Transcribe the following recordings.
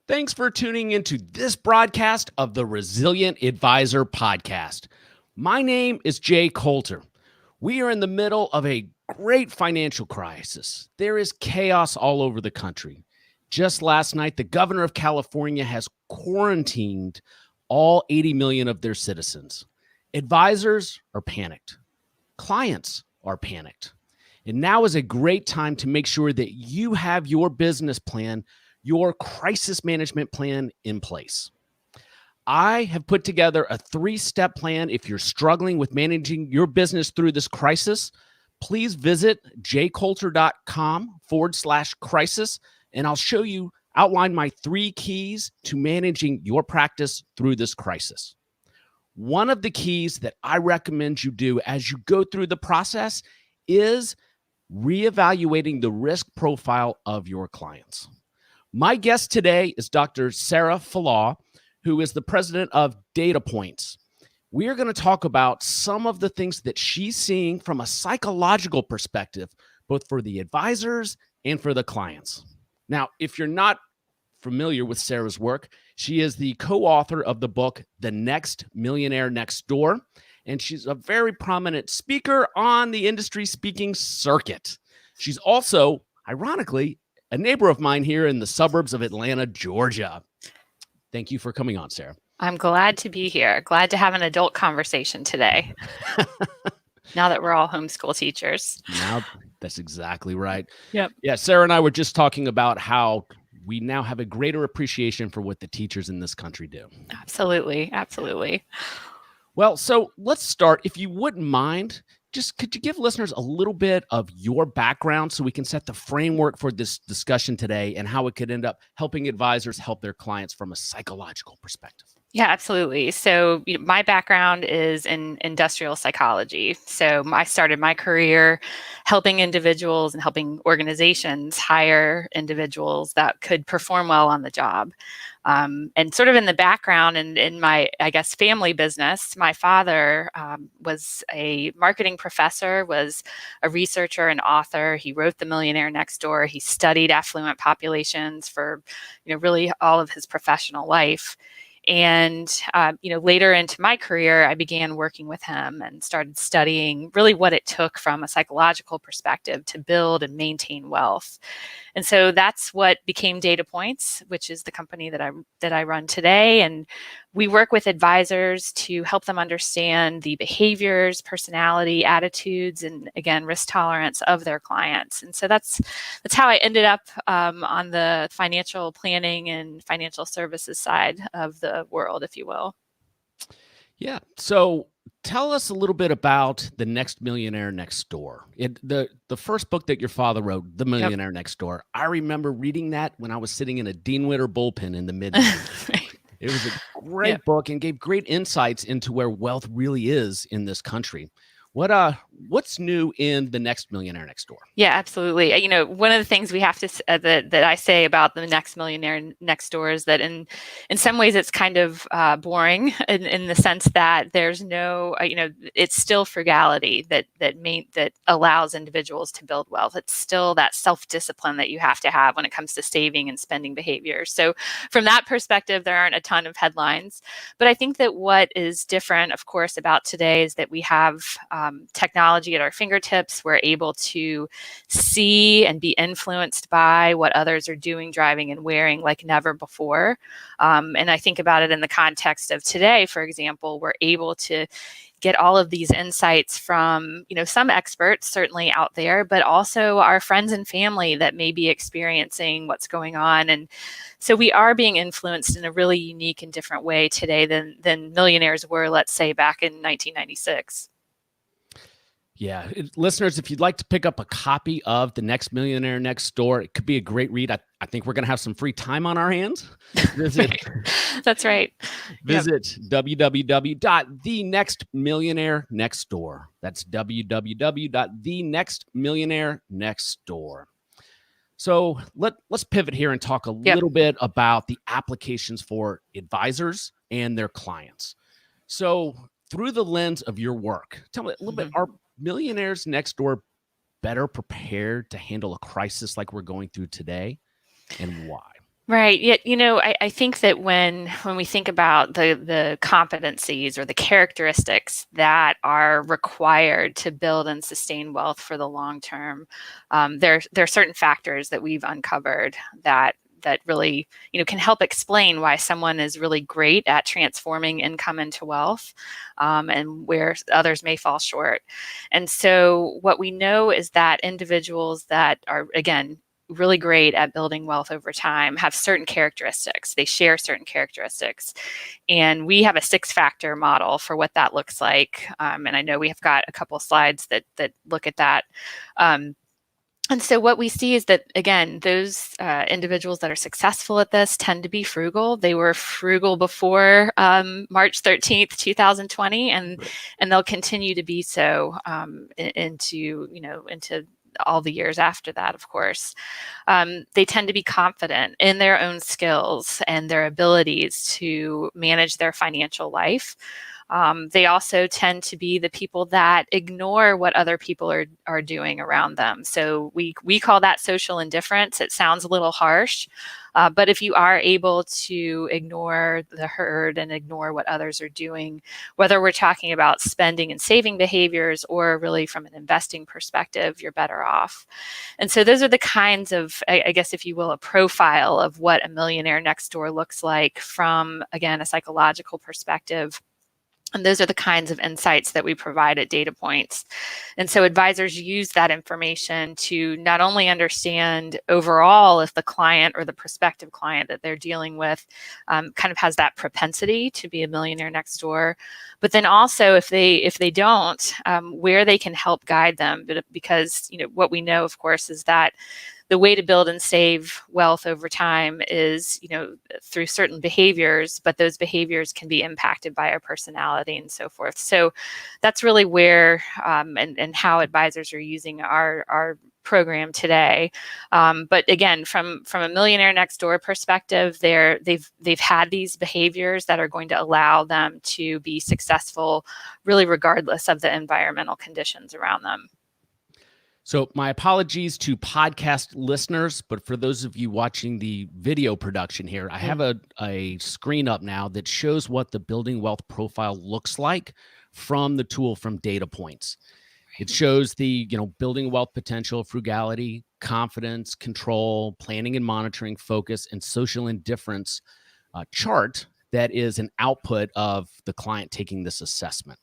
Thanks for tuning into this broadcast of the Resilient Advisor podcast. My name is Jay Coulter. We are in the middle of a great financial crisis. There is chaos all over the country. Just last night, the governor of California has quarantined all 80 million of their citizens. Advisors are panicked. Clients are panicked. And now is a great time to make sure that you have your business plan, your crisis management plan in place. I have put together a 3-step plan. If you're struggling with managing your business through this crisis, please visit jcoulter.com/crisis, and I'll outline my 3 keys to managing your practice through this crisis. One of the keys that I recommend you do as you go through the process is reevaluating the risk profile of your clients. My guest today is Dr. Sarah Fallaw, who is the president of DataPoints. We are going to talk about some of the things that she's seeing from a psychological perspective, both for the advisors and for the clients. Now, if you're not familiar with Sarah's work, she is the co-author of the book, The Millionaire Next Door, and she's a very prominent speaker on the industry speaking circuit. She's also, ironically, a neighbor of mine here in the suburbs of Atlanta, Georgia. Thank you for coming on, Sarah. I'm glad to be here. Glad to have an adult conversation today. Now that we're all homeschool teachers. Now, that's exactly right. Yep. Yeah, Sarah and I were just talking about how we now have a greater appreciation for what the teachers in this country do. Absolutely. Absolutely. Well, so let's start. If you wouldn't mind, just could you give listeners a little bit of your background so we can set the framework for this discussion today and how it could end up helping advisors help their clients from a psychological perspective? Yeah, absolutely. So my background is in industrial psychology. So I started my career helping individuals and helping organizations hire individuals that could perform well on the job. And sort of in the background and in my, family business, my father was a marketing professor, was a researcher and author. He wrote The Millionaire Next Door. He studied affluent populations for, really all of his professional life. And, later into my career, I began working with him and started studying really what it took from a psychological perspective to build and maintain wealth. And so that's what became DataPoints, which is the company that I run today. And we work with advisors to help them understand the behaviors, personality, attitudes, and again, risk tolerance of their clients. And so that's how I ended up on the financial planning and financial services side of the world, if you will. Yeah. So tell us a little bit about The Millionaire Next Door. The first book that your father wrote, The Millionaire Next Door. I remember reading that when I was sitting in a Dean Witter bullpen in the mid-90s. It was a great book and gave great insights into where wealth really is in this country. What's new in The Millionaire Next Door? Yeah, absolutely. One of the things we have to that I say about The Millionaire Next Door is that in some ways it's kind of boring in the sense that there's no, it's still frugality that allows individuals to build wealth. It's still that self-discipline that you have to have when it comes to saving and spending behaviors. So from that perspective, there aren't a ton of headlines. But I think that what is different, of course, about today is that we have technology at our fingertips. We're able to see and be influenced by what others are doing, driving, and wearing like never before. And I think about it in the context of today, for example, we're able to get all of these insights from, some experts certainly out there, but also our friends and family that may be experiencing what's going on. And so we are being influenced in a really unique and different way today than millionaires were, let's say, back in 1996. Yeah. Listeners, if you'd like to pick up a copy of The Millionaire Next Door, it could be a great read. I think we're going to have some free time on our hands. That's right. Visit www.thenextmillionairenextdoor. That's www.thenextmillionairenextdoor. So let's pivot here and talk a little bit about the applications for advisors and their clients. So through the lens of your work, tell me a little bit, are millionaires next door better prepared to handle a crisis like we're going through today, and why? Right. Yeah. I think that when we think about the competencies or the characteristics that are required to build and sustain wealth for the long term, there are certain factors that we've uncovered that really can help explain why someone is really great at transforming income into wealth, and where others may fall short. And so what we know is that individuals that are, again, really great at building wealth over time have certain characteristics. They share certain characteristics. And we have a 6-factor model for what that looks like. And I know we have got a couple slides that look at that. And so what we see is that, again, those individuals that are successful at this tend to be frugal. They were frugal before March 13th, 2020, and they'll continue to be so into all the years after that, of course. They tend to be confident in their own skills and their abilities to manage their financial life. They also tend to be the people that ignore what other people are doing around them. So we call that social indifference. It sounds a little harsh, but if you are able to ignore the herd and ignore what others are doing, whether we're talking about spending and saving behaviors or really from an investing perspective, you're better off. And so those are the kinds of, I guess, if you will, a profile of what a millionaire next door looks like from, again, a psychological perspective. And those are the kinds of insights that we provide at DataPoints. And so advisors use that information to not only understand overall if the client or the prospective client that they're dealing with kind of has that propensity to be a millionaire next door, but then also if they don't, where they can help guide them. Because what we know, of course, is that the way to build and save wealth over time is, through certain behaviors, but those behaviors can be impacted by our personality and so forth. So that's really where and how advisors are using our program today. But again, from a millionaire next door perspective, they've had these behaviors that are going to allow them to be successful, really regardless of the environmental conditions around them. So my apologies to podcast listeners, but for those of you watching the video production here, I have a screen up now that shows what the building wealth profile looks like from the tool from DataPoints. It shows the, building wealth potential, frugality, confidence, control, planning and monitoring, focus, and social indifference chart that is an output of the client taking this assessment.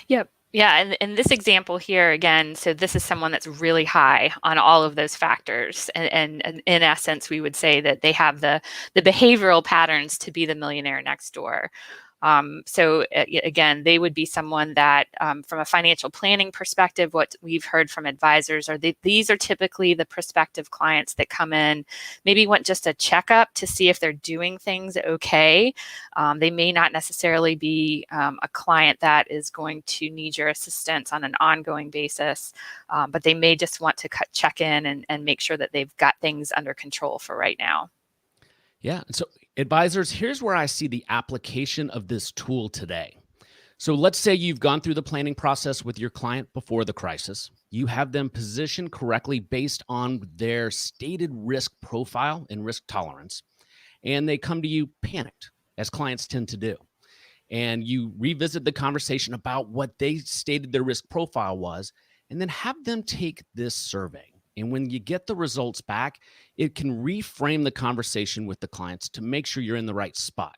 Yep. Yeah, and in this example here, again, so this is someone that's really high on all of those factors. And in essence, we would say that they have the behavioral patterns to be the millionaire next door. So again, they would be someone that, from a financial planning perspective, what we've heard from advisors are these are typically the prospective clients that come in, maybe want just a checkup to see if they're doing things okay. They may not necessarily be a client that is going to need your assistance on an ongoing basis, but they may just want to check in and make sure that they've got things under control for right now. Yeah. So advisors, here's where I see the application of this tool today. So let's say you've gone through the planning process with your client before the crisis. You have them positioned correctly based on their stated risk profile and risk tolerance. And they come to you panicked, as clients tend to do. And you revisit the conversation about what they stated their risk profile was, and then have them take this survey. And when you get the results back, it can reframe the conversation with the clients to make sure you're in the right spot.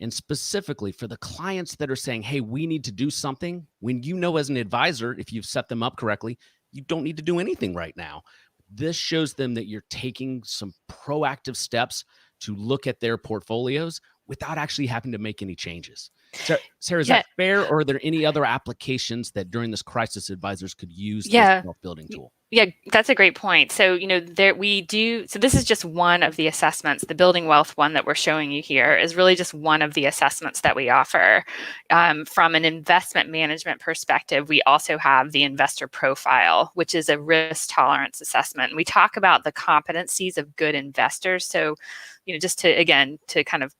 And specifically for the clients that are saying, hey, we need to do something, when as an advisor, if you've set them up correctly, you don't need to do anything right now. This shows them that you're taking some proactive steps to look at their portfolios without actually having to make any changes. So, Sarah, is that fair? Or are there any other applications that during this crisis advisors could use this wealth-building tool? Yeah, that's a great point. So, so this is just one of the assessments. The building wealth one that we're showing you here is really just one of the assessments that we offer. From an investment management perspective, we also have the investor profile, which is a risk tolerance assessment. We talk about the competencies of good investors. So, just to kind of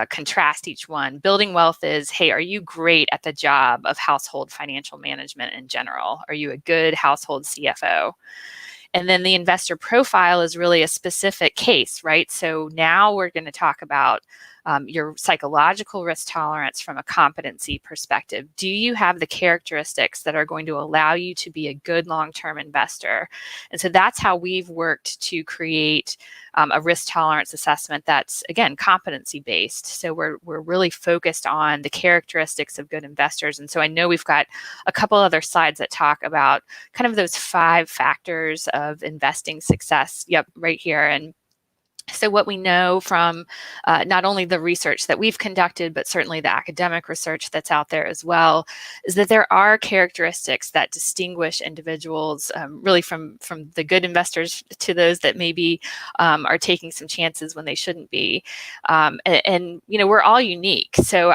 contrast each one. Building wealth is, hey, are you great at the job of household financial management in general? Are you a good household CFO? And then the investor profile is really a specific case, right? So now we're going to talk about your psychological risk tolerance from a competency perspective. Do you have the characteristics that are going to allow you to be a good long-term investor? And so that's how we've worked to create a risk tolerance assessment that's, again, competency based. So we're really focused on the characteristics of good investors. And so I know we've got a couple other slides that talk about kind of those 5 factors of investing success. Yep, right here. And so what we know from not only the research that we've conducted, but certainly the academic research that's out there as well, is that there are characteristics that distinguish individuals really from the good investors to those that maybe are taking some chances when they shouldn't be. And you know, we're all unique. So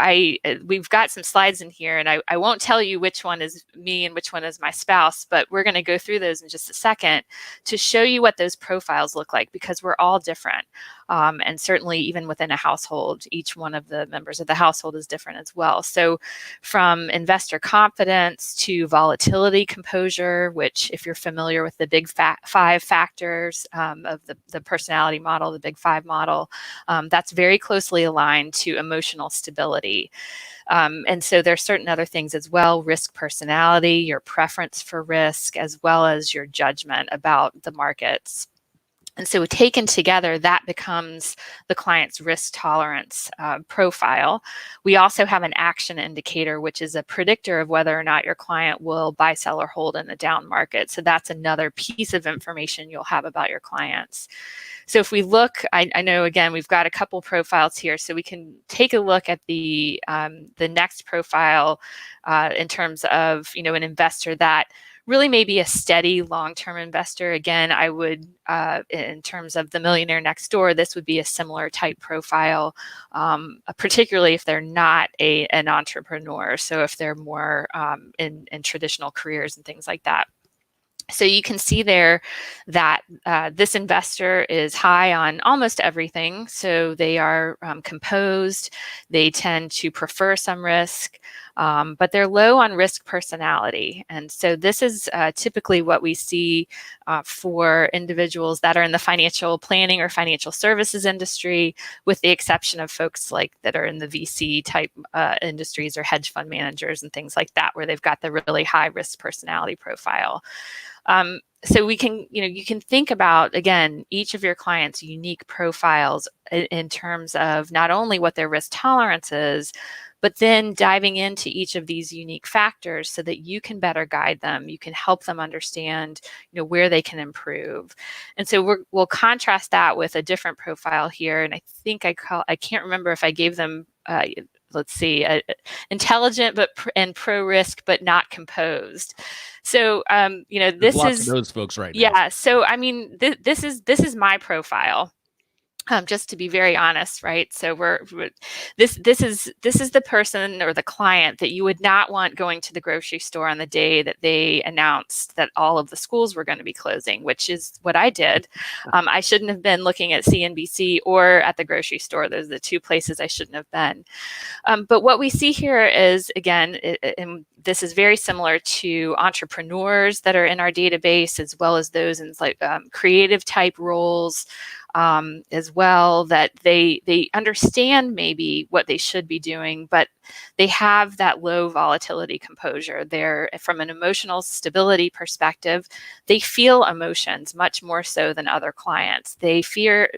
we've got some slides in here, and I won't tell you which one is me and which one is my spouse, but we're going to go through those in just a second to show you what those profiles look like, because we're all different. And certainly even within a household, each one of the members of the household is different as well. So from investor confidence to volatility composure, which if you're familiar with the big 5 factors of the personality model, the big 5 model, that's very closely aligned to emotional stability. And so there's certain other things as well: risk personality, your preference for risk, as well as your judgment about the markets. And so taken together, that becomes the client's risk tolerance profile. We also have an action indicator, which is a predictor of whether or not your client will buy, sell, or hold in the down market. So that's another piece of information you'll have about your clients. So if we look, I know, again, we've got a couple profiles here, so we can take a look at the next profile in terms of, you know, an investor that really maybe a steady long-term investor. Again, I would, in terms of the Millionaire Next Door, this would be a similar type profile, particularly if they're not an entrepreneur. So if they're more in traditional careers and things like that. So you can see there that this investor is high on almost everything. So they are composed. They tend to prefer some risk, but they're low on risk personality. And so this is typically what we see for individuals that are in the financial planning or financial services industry, with the exception of folks like that are in the VC type industries or hedge fund managers and things like that, where they've got the really high risk personality profile. So we can, you know, you can think about, again, each of your clients' unique profiles in terms of not only what their risk tolerance is, but then diving into each of these unique factors so that you can better guide them. You can help them understand, you know, where they can improve. And so we'll contrast that with a different profile here. And I think I can't remember if I gave them, let's see, intelligent and pro risk, but not composed. So, you know, this lots is of those folks right now. Yeah. So, I mean, this is my profile. Just to be very honest, right? So this is the person or the client that you would not want going to the grocery store on the day that they announced that all of the schools were going to be closing, which is what I did. I shouldn't have been looking at CNBC or at the grocery store. Those are the 2 places I shouldn't have been. But what we see here is, again, and this is very similar to entrepreneurs that are in our database, as well as those in like creative type roles. As well, that they understand maybe what they should be doing, but they have that low volatility composure. They're, from an emotional stability perspective, they feel emotions much more so than other clients. They fear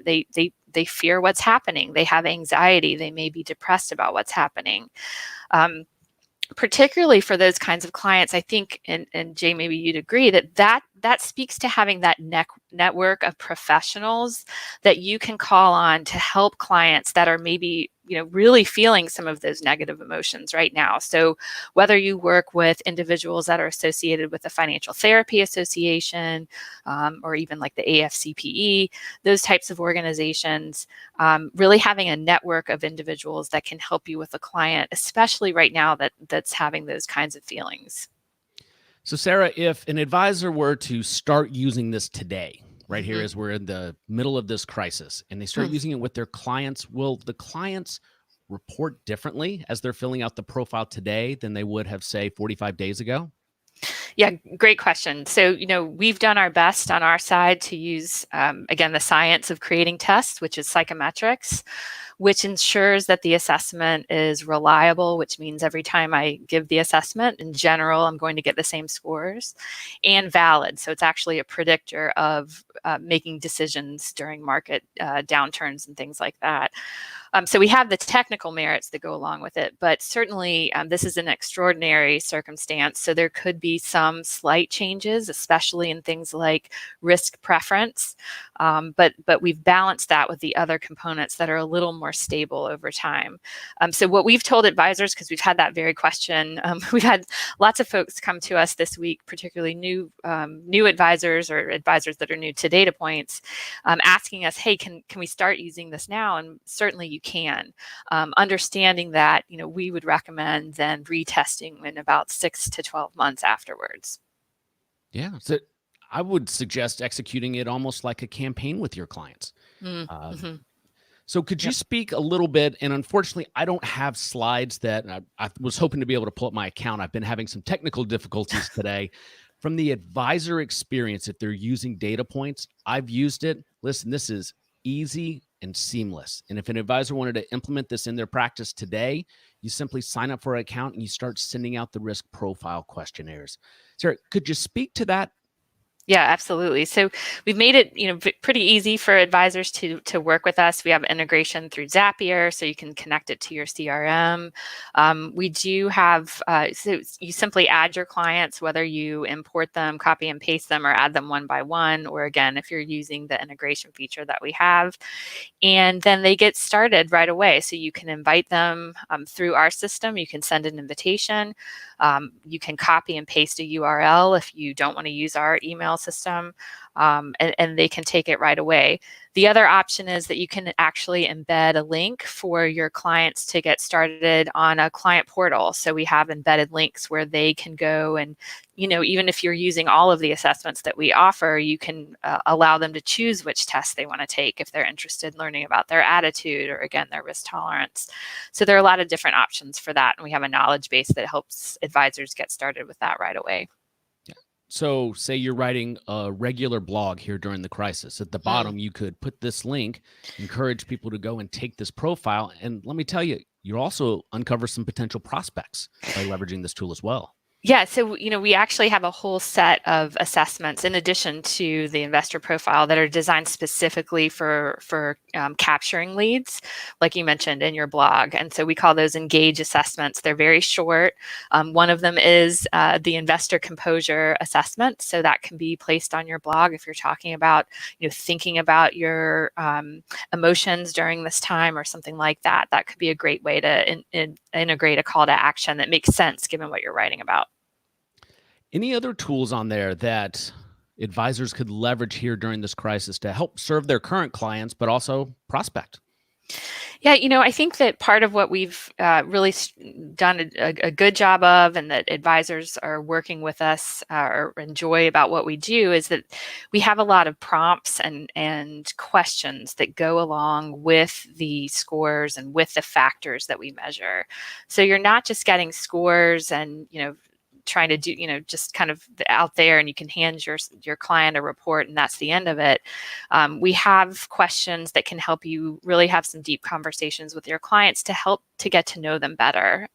fear what's happening. They have anxiety. They may be depressed about what's happening. Particularly for those kinds of clients, I think, and Jay, maybe you'd agree that speaks to having that network of professionals that you can call on to help clients that are maybe, you know, really feeling some of those negative emotions right now. So whether you work with individuals that are associated with the Financial Therapy Association, or even like the AFCPE, those types of organizations, really having a network of individuals that can help you with a client, especially right now that's having those kinds of feelings. So Sarah, if an advisor were to start using this today, right here as we're in the middle of this crisis, and they start using it with their clients, will the clients report differently as they're filling out the profile today than they would have, say, 45 days ago? Yeah, great question. So, we've done our best on our side to use, again, the science of creating tests, which is psychometrics, which ensures that the assessment is reliable, which means every time I give the assessment, in general, I'm going to get the same scores, and valid. So it's actually a predictor of making decisions during market downturns and things like that. So we have the technical merits that go along with it, but certainly this is an extraordinary circumstance. So there could be some slight changes, especially in things like risk preference. But we've balanced that with the other components that are a little more stable over time. So what we've told advisors, because we've had that very question, we've had lots of folks come to us this week, particularly new advisors or advisors that are new to DataPoints, asking us, hey, can we start using this now? And certainly you can, understanding that we would recommend then retesting in about 6 to 12 months afterwards. Yeah, so I would suggest executing it almost like a campaign with your clients. Mm-hmm. So could you speak a little bit, and unfortunately, I don't have slides that I was hoping to be able to pull up my account. I've been having some technical difficulties today. From the advisor experience, if they're using DataPoints, I've used it. Listen, this is easy and seamless. And if an advisor wanted to implement this in their practice today, you simply sign up for an account and you start sending out the risk profile questionnaires. Sarah, could you speak to that? Yeah, absolutely. So we've made it, pretty easy for advisors to work with us. We have integration through Zapier, so you can connect it to your CRM. We do have, so you simply add your clients, whether you import them, copy and paste them, or add them one by one, or again, if you're using the integration feature that we have. And then they get started right away. So you can invite them through our system. You can send an invitation. You can copy and paste a URL if you don't want to use our email system, and they can take it right away. The other option is that you can actually embed a link for your clients to get started on a client portal. So we have embedded links where they can go and, even if you're using all of the assessments that we offer, you can allow them to choose which tests they want to take if they're interested in learning about their attitude or, again, their risk tolerance. So there are a lot of different options for that. And we have a knowledge base that helps advisors get started with that right away. So say you're writing a regular blog here during the crisis. At the bottom, you could put this link, encourage people to go and take this profile. And let me tell you, you also uncover some potential prospects by leveraging this tool as well. Yeah, so we actually have a whole set of assessments in addition to the investor profile that are designed specifically for capturing leads, like you mentioned in your blog. And so we call those engage assessments. They're very short. One of them is the investor composure assessment. So that can be placed on your blog if you're talking about thinking about your emotions during this time or something like that. That could be a great way to integrate a call to action that makes sense given what you're writing about. Any other tools on there that advisors could leverage here during this crisis to help serve their current clients, but also prospect? Yeah, I think that part of what we've really done a good job of, and that advisors are working with us or enjoy about what we do, is that we have a lot of prompts and questions that go along with the scores and with the factors that we measure. So you're not just getting scores and, trying to do, just kind of out there, and you can hand your client a report and that's the end of it. We have questions that can help you really have some deep conversations with your clients to help to get to know them better.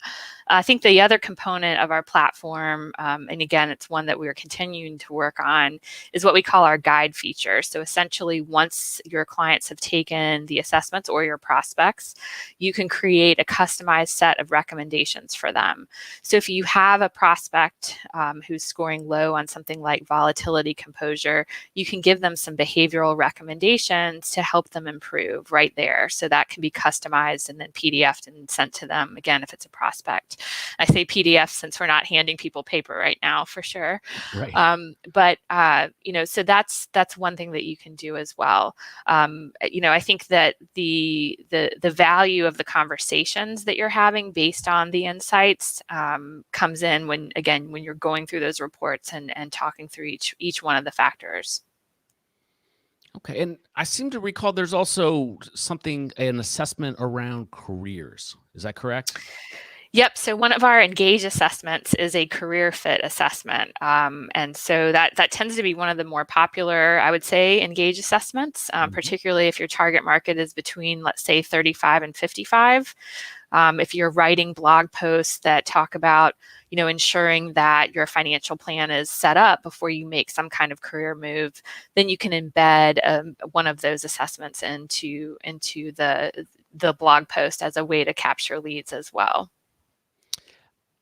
I think the other component of our platform, and again, it's one that we're continuing to work on, is what we call our guide feature. So essentially, once your clients have taken the assessments or your prospects, you can create a customized set of recommendations for them. So if you have a prospect who's scoring low on something like volatility composure, you can give them some behavioral recommendations to help them improve right there. So that can be customized and then PDF'd and sent to them, again, if it's a prospect. I say PDF since we're not handing people paper right now, for sure. Right. But so that's one thing that you can do as well. I think that the value of the conversations that you're having based on the insights comes in when you're going through those reports and talking through each one of the factors. Okay. And I seem to recall there's also an assessment around careers. Is that correct? Yep. So one of our Engage assessments is a career fit assessment. And so that tends to be one of the more popular, I would say, Engage assessments, particularly if your target market is between, let's say, 35 and 55. If you're writing blog posts that talk about, ensuring that your financial plan is set up before you make some kind of career move, then you can embed one of those assessments into the blog post as a way to capture leads as well.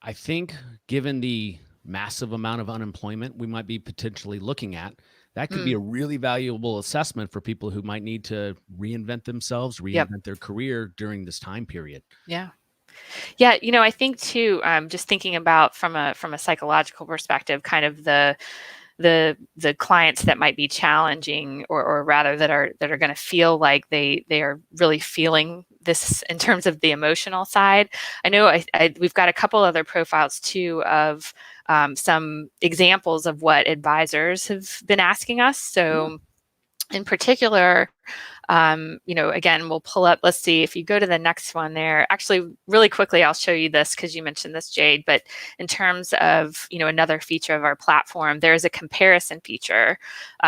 I think given the massive amount of unemployment we might be potentially looking at, that could be a really valuable assessment for people who might need to reinvent themselves, reinvent their career during this time period. Yeah. Yeah, I think too, just thinking about from a psychological perspective, kind of the clients that might be challenging, or rather that are going to feel like they are really feeling this in terms of the emotional side. I know we've got a couple other profiles too of some examples of what advisors have been asking us. So in particular, again, we'll pull up, let's see, if you go to the next one there, actually really quickly, I'll show you this because you mentioned this, Jade, but in terms of, another feature of our platform, there is a comparison feature.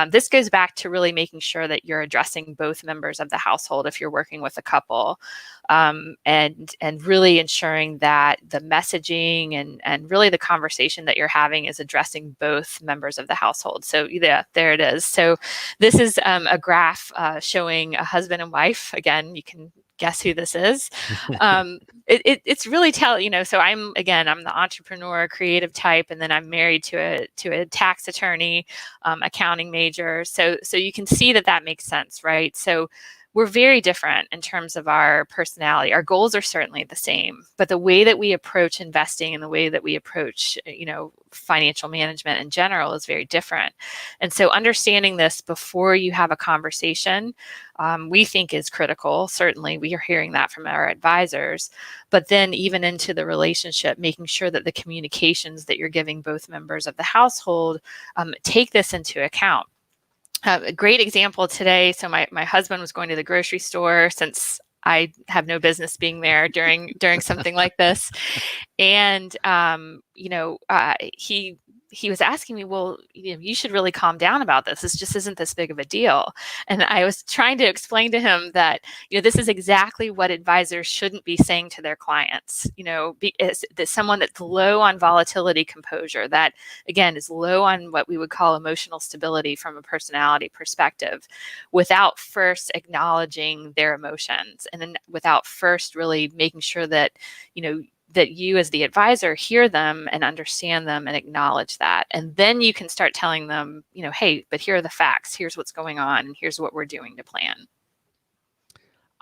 This goes back to really making sure that you're addressing both members of the household if you're working with a couple, and really ensuring that the messaging and really the conversation that you're having is addressing both members of the household. So yeah, there it is. So this is a graph showing a husband and wife. Again, you can guess who this is. It's really so I'm the entrepreneur, creative type, and then I'm married to a tax attorney, accounting major. So you can see that makes sense, right? So we're very different in terms of our personality. Our goals are certainly the same, but the way that we approach investing and the way that we approach, financial management in general is very different. And so understanding this before you have a conversation, we think is critical. Certainly, we are hearing that from our advisors, but then even into the relationship, making sure that the communications that you're giving both members of the household take this into account. A great example today. So my husband was going to the grocery store, since I have no business being there during something like this. And, he was asking me, well, you should really calm down about this. This just isn't this big of a deal. And I was trying to explain to him that, this is exactly what advisors shouldn't be saying to their clients. That someone that's low on volatility composure, that again is low on what we would call emotional stability from a personality perspective, without first acknowledging their emotions, and then without first really making sure that, that you as the advisor hear them and understand them and acknowledge that. And then you can start telling them, hey, but here are the facts. Here's what's going on. And here's what we're doing to plan.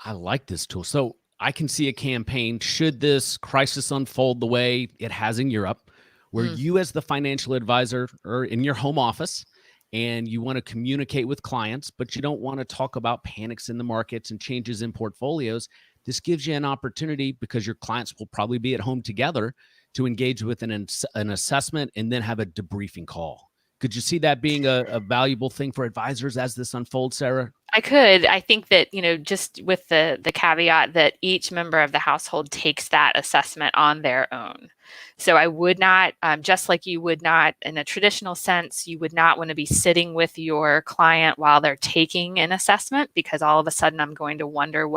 I like this tool. So I can see a campaign, should this crisis unfold the way it has in Europe, where you as the financial advisor are in your home office and you want to communicate with clients, but you don't want to talk about panics in the markets and changes in portfolios. This gives you an opportunity, because your clients will probably be at home together, to engage with an assessment and then have a debriefing call. Could you see that being a valuable thing for advisors as this unfolds, Sarah? I could. I think that, just with the caveat that each member of the household takes that assessment on their own. So I would not, just like you would not in a traditional sense, you would not want to be sitting with your client while they're taking an assessment, because all of a sudden I'm going to wonder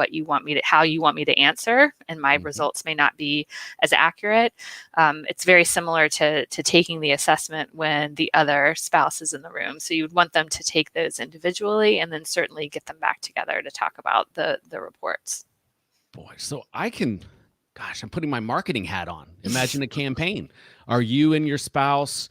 how you want me to answer, and my results may not be as accurate. It's very similar to taking the assessment when the other spouse is in the room. So you would want them to take those individually, and then certainly get them back together to talk about the reports. Boy, so I'm putting my marketing hat on. Imagine a campaign. Are you and your spouse,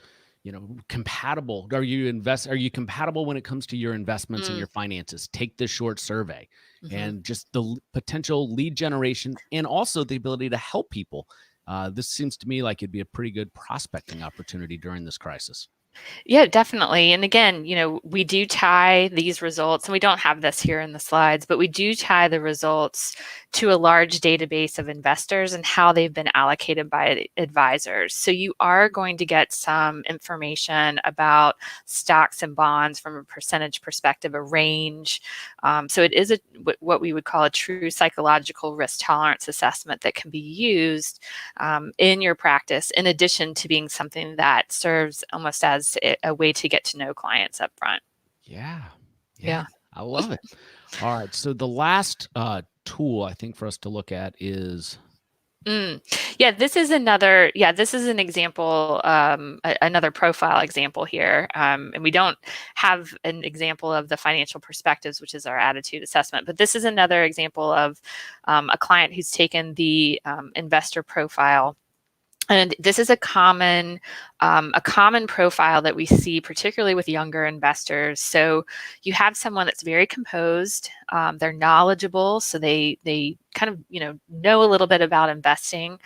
compatible? Are you compatible when it comes to your investments and your finances? Take this short survey, and just the potential lead generation, and also the ability to help people. This seems to me like it'd be a pretty good prospecting opportunity during this crisis. Yeah, definitely. And again, we do tie these results, and we don't have this here in the slides, but we do tie the results to a large database of investors and how they've been allocated by advisors. So you are going to get some information about stocks and bonds from a percentage perspective, a range. So it is what we would call a true psychological risk tolerance assessment that can be used in your practice, in addition to being something that serves almost as a way to get to know clients up front. Yeah. I love it. All right. So the last tool I think for us to look at is this is an example, another profile example here. And we don't have an example of the financial perspectives, which is our attitude assessment, but this is another example of a client who's taken the investor profile. And this is a common profile that we see, particularly with younger investors. So you have someone that's very composed. They're knowledgeable, so they kind of know a little bit about investing,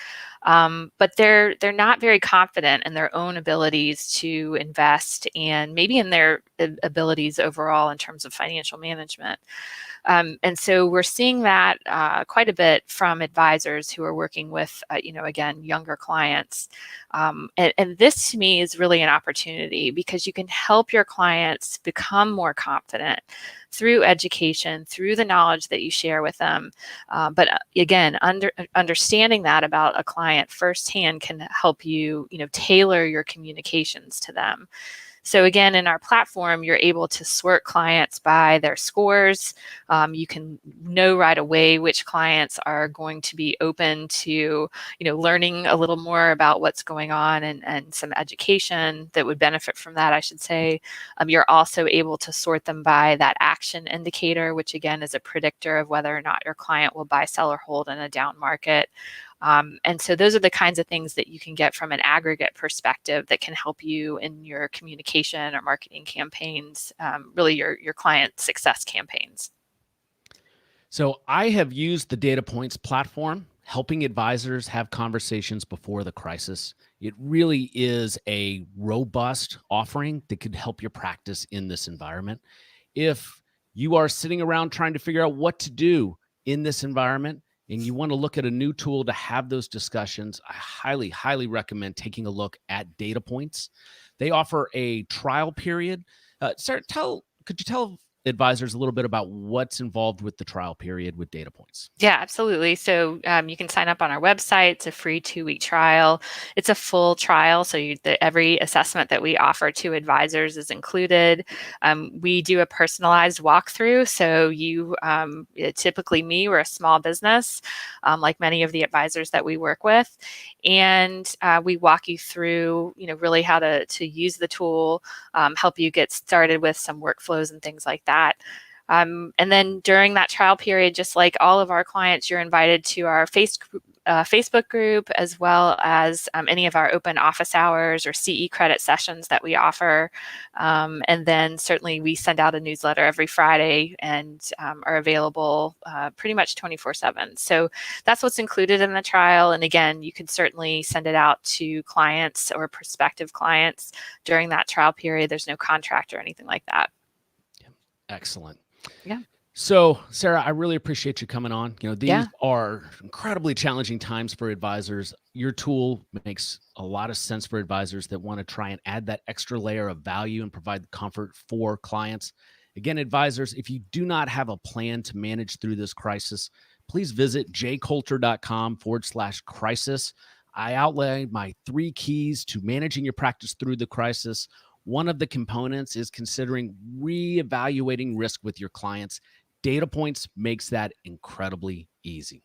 but they're not very confident in their own abilities to invest, and maybe in their abilities overall in terms of financial management. And so we're seeing that quite a bit from advisors who are working with, again, younger clients. And this to me is really an opportunity, because you can help your clients become more confident through education, through the knowledge that you share with them. But again, understanding that about a client firsthand can help you, tailor your communications to them. So again, in our platform, you're able to sort clients by their scores. You can know right away which clients are going to be open to, learning a little more about what's going on, and some education that would benefit from that, I should say. You're also able to sort them by that action indicator, which again is a predictor of whether or not your client will buy, sell, or hold in a down market. And so those are the kinds of things that you can get from an aggregate perspective that can help you in your communication or marketing campaigns, really your client success campaigns. So I have used the DataPoints platform, helping advisors have conversations before the crisis. It really is a robust offering that could help your practice in this environment. If you are sitting around trying to figure out what to do in this environment, and you want to look at a new tool to have those discussions, I highly, highly recommend taking a look at DataPoints. They offer a trial period. Sarah, could you tell advisors a little bit about what's involved with the trial period with DataPoints? Yeah, absolutely. So you can sign up on our website. It's a free 2-week trial. It's a full trial, so every assessment that we offer to advisors is included. We do a personalized walkthrough. So typically we're a small business, like many of the advisors that we work with, and we walk you through, really how to use the tool, help you get started with some workflows and things like that. And then during that trial period, just like all of our clients, you're invited to our Facebook group, as well as any of our open office hours or CE credit sessions that we offer. And then certainly we send out a newsletter every Friday, and are available pretty much 24/7. So that's what's included in the trial. And again, you can certainly send it out to clients or prospective clients during that trial period. There's no contract or anything like that. Excellent. Yeah. So, Sarah, I really appreciate you coming on. These are incredibly challenging times for advisors. Your tool makes a lot of sense for advisors that want to try and add that extra layer of value and provide comfort for clients. Again, advisors, if you do not have a plan to manage through this crisis, please visit jcoulter.com/crisis. I outlined my 3 keys to managing your practice through the crisis. One of the components is considering reevaluating risk with your clients. DataPoints makes that incredibly easy.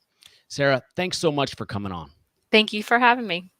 Sarah, thanks so much for coming on. Thank you for having me.